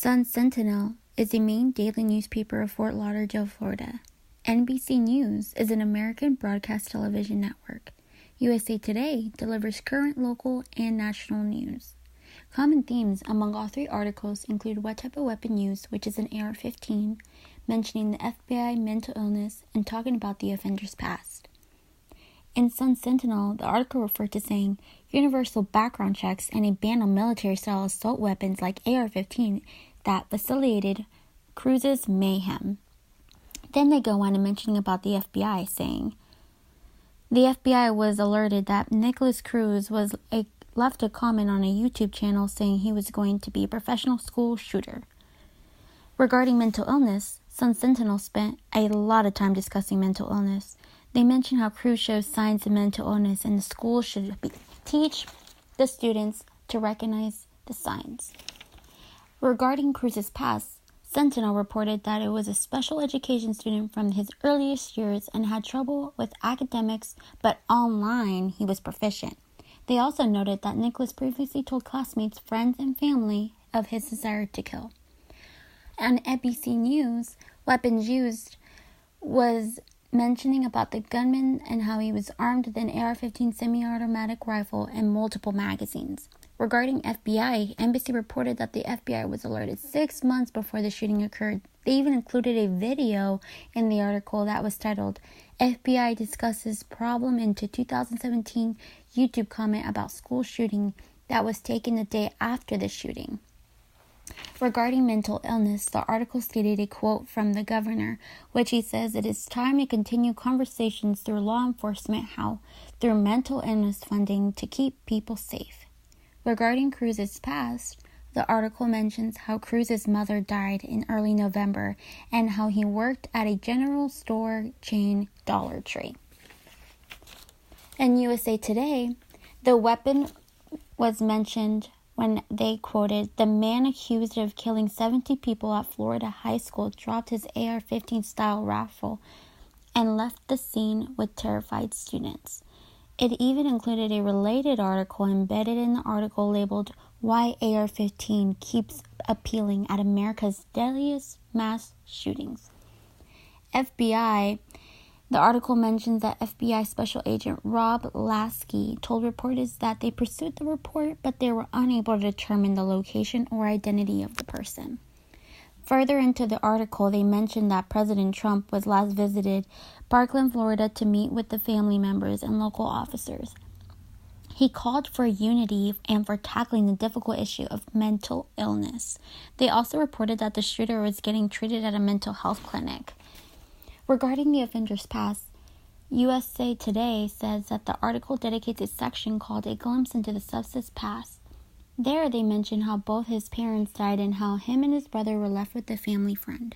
Sun-Sentinel is the main daily newspaper of Fort Lauderdale, Florida. NBC News is an American broadcast television network. USA Today delivers current local and national news. Common themes among all three articles include what type of weapon used, which is an AR-15, mentioning the FBI mental illness, and talking about the offender's past. In Sun-Sentinel, the article referred to saying universal background checks and a ban on military-style assault weapons like AR-15 that facilitated Cruz's mayhem. Then they go on and mentioning about the FBI, saying the FBI was alerted that Nikolas Cruz left a comment on a YouTube channel saying he was going to be a professional school shooter. Regarding mental illness, Sun-Sentinel spent a lot of time discussing mental illness. They mention how Cruz shows signs of mental illness and the school should teach the students to recognize the signs. Regarding Cruz's past, Sentinel reported that it was a special education student from his earliest years and had trouble with academics, but online he was proficient. They also noted that Nicholas previously told classmates, friends, and family of his desire to kill. On NBC News, weapons used was mentioning about the gunman and how he was armed with an AR-15 semi-automatic rifle and multiple magazines. Regarding FBI, NBC reported that the FBI was alerted 6 months before the shooting occurred. They even included a video in the article that was titled, FBI Discusses Problem into 2017 YouTube Comment About School Shooting that was taken the day after the shooting. Regarding mental illness, the article stated a quote from the governor, which he says it is time to continue conversations through law enforcement through mental illness funding to keep people safe. Regarding Cruz's past, the article mentions how Cruz's mother died in early November and how he worked at a general store chain Dollar Tree. In USA Today, the weapon was mentioned when they quoted, the man accused of killing 70 people at Florida high school dropped his AR-15 style rifle and left the scene with terrified students. It even included a related article embedded in the article labeled, Why AR-15 Keeps Appealing at America's Deadliest Mass Shootings. FBI. The article mentions that FBI Special Agent Rob Lasky told reporters that they pursued the report, but they were unable to determine the location or identity of the person. Further into the article, they mentioned that President Trump was last visited Parkland, Florida, to meet with the family members and local officers. He called for unity and for tackling the difficult issue of mental illness. They also reported that the shooter was getting treated at a mental health clinic. Regarding the offender's past, USA Today says that the article dedicates a section called A Glimpse into the Suspect's Past. There they mention how both his parents died and how him and his brother were left with a family friend.